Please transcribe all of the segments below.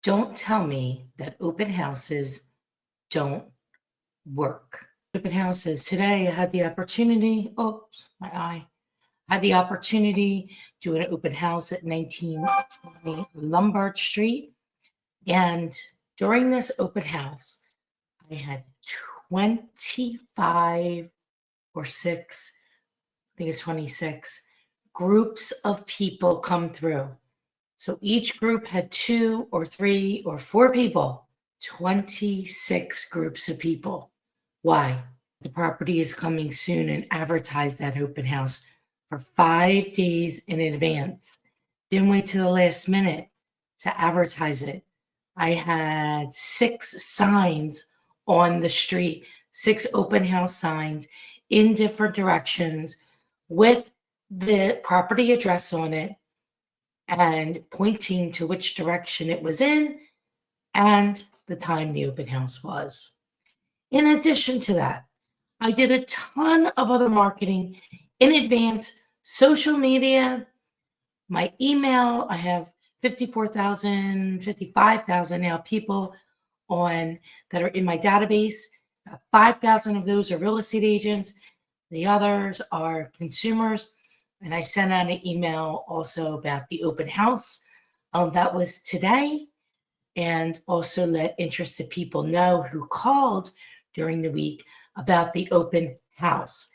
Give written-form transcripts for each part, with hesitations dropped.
Don't tell me that open houses don't work. Open houses. Today, I had the opportunity. Oops, my eye. Had the opportunity to do an open house at 1920 Lombard Street. And during this open house, I had 25 or six, I think it's 26 groups of people come through. So each group had 2 or 3 or 4 people, 26 groups of people. Why? The property is coming soon and advertise that open house for 5 days in advance. Didn't wait till the last minute to advertise it. I had 6 signs on the street, 6 open house signs in different directions with the property address on it and pointing to which direction it was in and the time the open house was. In addition to that, I did a ton of other marketing in advance, social media, my email. I have 54,000, 55,000 now people on that are in my database. 5,000 of those are real estate agents. The others are consumers. And I sent out an email also about the open house. That was today. And also let interested people know who called during the week about the open house.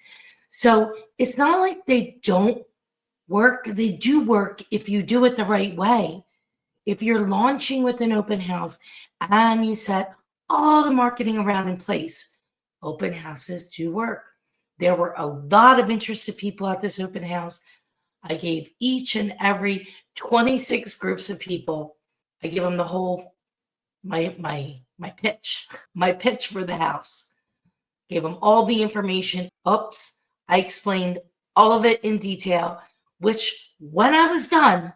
So it's not like they don't work. They do work if you do it the right way. If you're launching with an open house and you set all the marketing around in place, open houses do work. There were a lot of interested people at this open house. I gave each and every 26 groups of people, I give them the whole, my pitch for the house. Gave them all the information. Oops, I explained all of it in detail, which when I was done,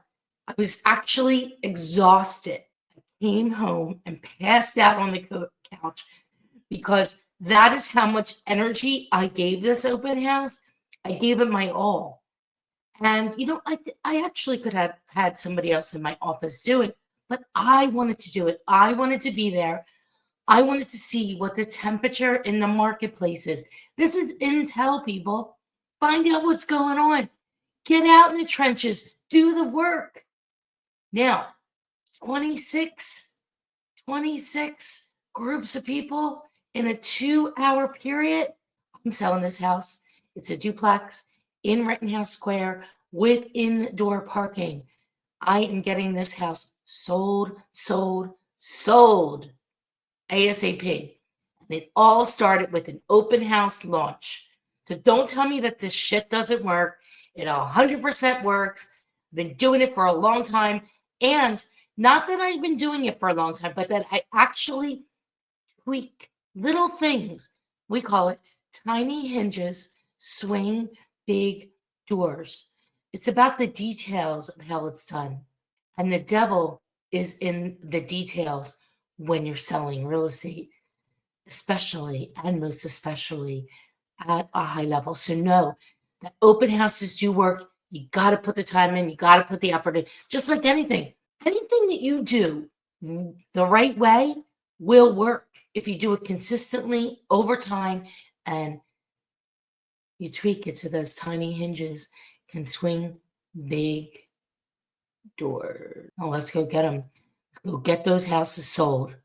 I was actually exhausted. I came home and passed out on the couch because that is how much energy I gave this open house. I gave it my all. And, I actually could have had somebody else in my office do it, but I wanted to do it. I wanted to be there. I wanted to see what the temperature in the marketplace is. This is intel, people. Find out what's going on. Get out in the trenches. Do the work. Now, 26 groups of people in a 2-hour period. I'm selling this house. It's a duplex in Rittenhouse Square with indoor parking. I am getting this house sold ASAP. And it all started with an open house launch. So don't tell me that this shit doesn't work. It 100% works. I've been doing it for a long time. And not that I've been doing it for a long time, but that I actually tweak little things. We call it tiny hinges, swing big doors. It's about the details of how it's done. And the devil is in the details when you're selling real estate, especially and most especially at a high level. So know that open houses do work. You got to put the time in. You got to put the effort in. Just like anything. Anything that you do the right way will work if you do it consistently over time and you tweak it so those tiny hinges can swing big doors. Oh, let's go get them. Let's go get those houses sold.